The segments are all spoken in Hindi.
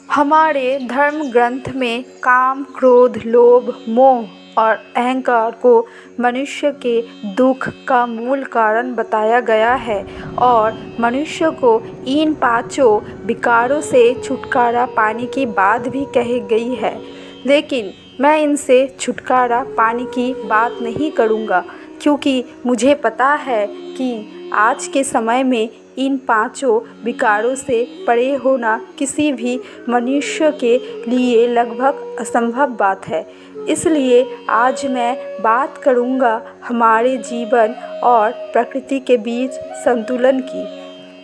हमारे धर्म ग्रंथ में काम, क्रोध, लोभ, मोह और अहंकार को मनुष्य के दुख का मूल कारण बताया गया है और मनुष्य को इन पांचों विकारों से छुटकारा पाने की बात भी कही गई है। लेकिन मैं इनसे छुटकारा पाने की बात नहीं करूँगा, क्योंकि मुझे पता है कि आज के समय में इन पांचों विकारों से परे होना किसी भी मनुष्य के लिए लगभग असंभव बात है। इसलिए आज मैं बात करूँगा हमारे जीवन और प्रकृति के बीच संतुलन की।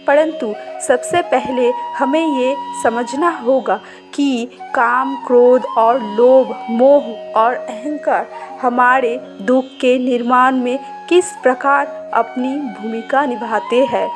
परंतु सबसे पहले हमें ये समझना होगा कि काम, क्रोध और लोभ, मोह और अहंकार हमारे दुख के निर्माण में किस प्रकार अपनी भूमिका निभाते हैं।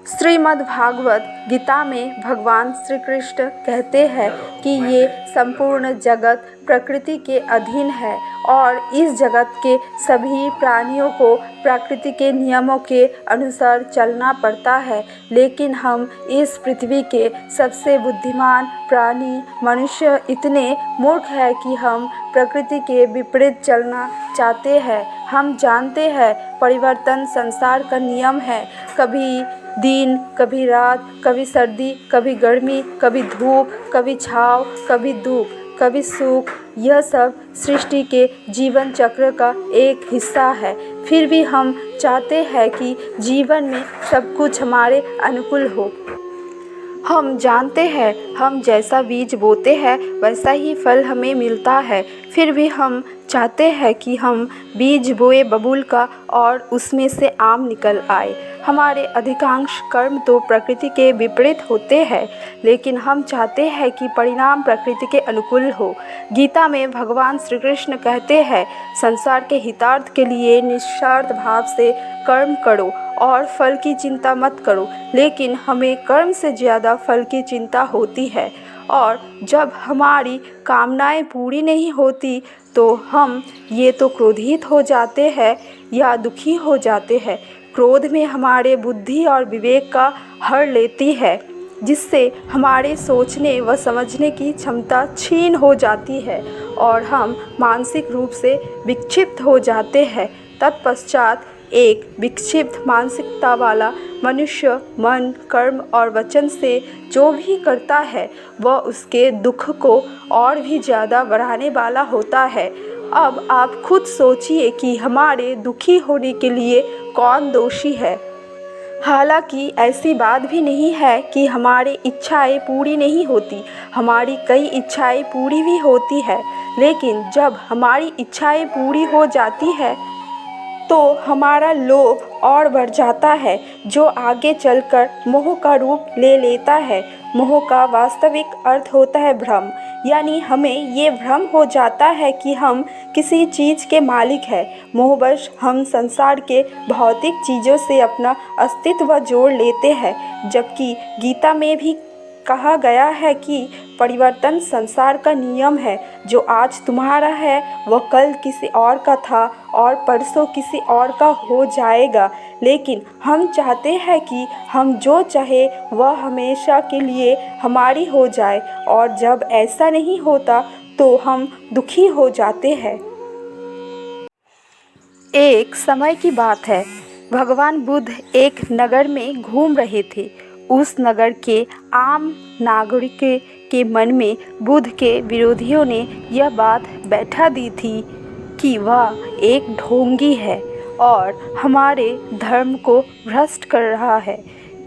श्रीमद् भागवत गीता में भगवान श्री कृष्ण कहते हैं कि ये संपूर्ण जगत प्रकृति के अधीन है और इस जगत के सभी प्राणियों को प्रकृति के नियमों के अनुसार चलना पड़ता है। लेकिन हम इस पृथ्वी के सबसे बुद्धिमान प्राणी मनुष्य इतने मूर्ख हैं कि हम प्रकृति के विपरीत चलना चाहते हैं। हम जानते हैं परिवर्तन संसार का नियम है। कभी दिन, कभी रात, कभी सर्दी, कभी गर्मी, कभी धूप, कभी छाँव, कभी दुख, कभी सुख, यह सब सृष्टि के जीवन चक्र का एक हिस्सा है। फिर भी हम चाहते हैं कि जीवन में सब कुछ हमारे अनुकूल हो। हम जानते हैं हम जैसा बीज बोते हैं वैसा ही फल हमें मिलता है। फिर भी हम चाहते हैं कि हम बीज बोए बबूल का और उसमें से आम निकल आए। हमारे अधिकांश कर्म तो प्रकृति के विपरीत होते हैं, लेकिन हम चाहते हैं कि परिणाम प्रकृति के अनुकूल हो। गीता में भगवान श्री कृष्ण कहते हैं, संसार के हितार्थ के लिए निस्वार्थ भाव से कर्म करो और फल की चिंता मत करो। लेकिन हमें कर्म से ज़्यादा फल की चिंता होती है और जब हमारी कामनाएं पूरी नहीं होती तो हम ये तो क्रोधित हो जाते हैं या दुखी हो जाते हैं। क्रोध में हमारे बुद्धि और विवेक का हर लेती है, जिससे हमारे सोचने व समझने की क्षमता क्षीण हो जाती है और हम मानसिक रूप से विक्षिप्त हो जाते हैं। तत्पश्चात एक विक्षिप्त मानसिकता वाला मनुष्य मन, कर्म और वचन से जो भी करता है वह उसके दुख को और भी ज़्यादा बढ़ाने वाला होता है। अब आप खुद सोचिए कि हमारे दुखी होने के लिए कौन दोषी है। हालांकि ऐसी बात भी नहीं है कि हमारी इच्छाएं पूरी नहीं होती। हमारी कई इच्छाएं पूरी भी होती है, लेकिन जब हमारी इच्छाएं पूरी हो जाती है तो हमारा लोभ और बढ़ जाता है, जो आगे चलकर मोह का रूप ले लेता है। मोह का वास्तविक अर्थ होता है भ्रम, यानी हमें ये भ्रम हो जाता है कि हम किसी चीज़ के मालिक हैं। मोहवश हम संसार के भौतिक चीज़ों से अपना अस्तित्व जोड़ लेते हैं, जबकि गीता में भी कहा गया है कि परिवर्तन संसार का नियम है। जो आज तुम्हारा है वह कल किसी और का था और परसों किसी और का हो जाएगा। लेकिन हम चाहते हैं कि हम जो चाहे वह हमेशा के लिए हमारी हो जाए, और जब ऐसा नहीं होता तो हम दुखी हो जाते हैं। एक समय की बात है, भगवान बुद्ध एक नगर में घूम रहे थे। उस नगर के आम नागरिक के मन में बुद्ध के विरोधियों ने यह बात बैठा दी थी कि वह एक ढोंगी है और हमारे धर्म को भ्रष्ट कर रहा है।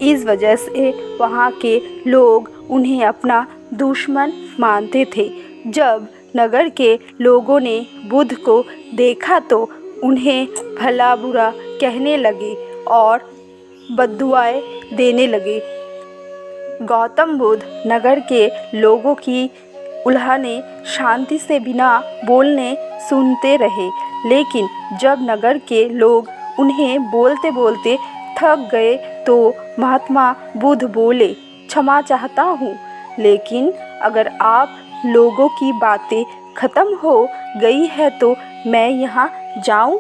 इस वजह से वहाँ के लोग उन्हें अपना दुश्मन मानते थे। जब नगर के लोगों ने बुद्ध को देखा तो उन्हें भला बुरा कहने लगे और बद्दुआएं देने लगे। गौतम बुद्ध नगर के लोगों की उल्हाने शांति से बिना बोलने सुनते रहे, लेकिन जब नगर के लोग उन्हें बोलते बोलते थक गए तो महात्मा बुद्ध बोले, क्षमा चाहता हूँ, लेकिन अगर आप लोगों की बातें खत्म हो गई है तो मैं यहाँ जाऊँ।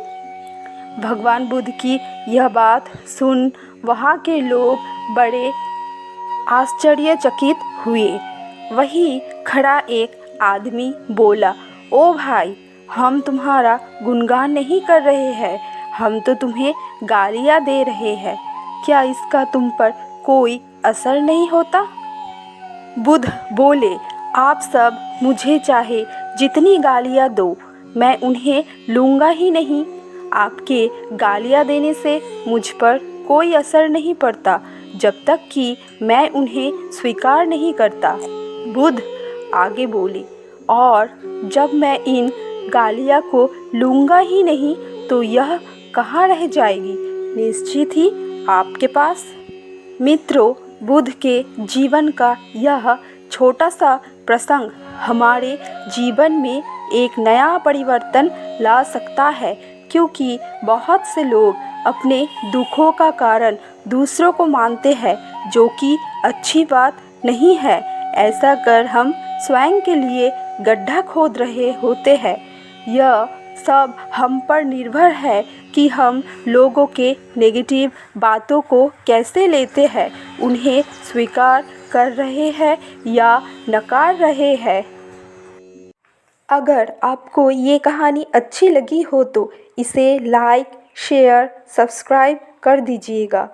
भगवान बुद्ध की यह बात सुन वहाँ के लोग बड़े आश्चर्यचकित हुए। वहीं खड़ा एक आदमी बोला, ओ भाई, हम तुम्हारा गुणगान नहीं कर रहे हैं, हम तो तुम्हें गालियाँ दे रहे हैं। क्या इसका तुम पर कोई असर नहीं होता? बुद्ध बोले, आप सब मुझे चाहे जितनी गालियाँ दो, मैं उन्हें लूँगा ही नहीं। आपके गालियाँ देने से मुझ पर कोई असर नहीं पड़ता जब तक कि मैं उन्हें स्वीकार नहीं करता। बुद्ध आगे बोले, और जब मैं इन गालियाँ को लूँगा ही नहीं तो यह कहाँ रह जाएगी? निश्चित ही आपके पास। मित्रों, बुद्ध के जीवन का यह छोटा सा प्रसंग हमारे जीवन में एक नया परिवर्तन ला सकता है, क्योंकि बहुत से लोग अपने दुखों का कारण दूसरों को मानते हैं, जो कि अच्छी बात नहीं है। ऐसा कर हम स्वयं के लिए गड्ढा खोद रहे होते हैं। यह सब हम पर निर्भर है कि हम लोगों के नेगेटिव बातों को कैसे लेते हैं, उन्हें स्वीकार कर रहे हैं या नकार रहे हैं। अगर आपको ये कहानी अच्छी लगी हो तो इसे लाइक, शेयर, सब्सक्राइब कर दीजिएगा।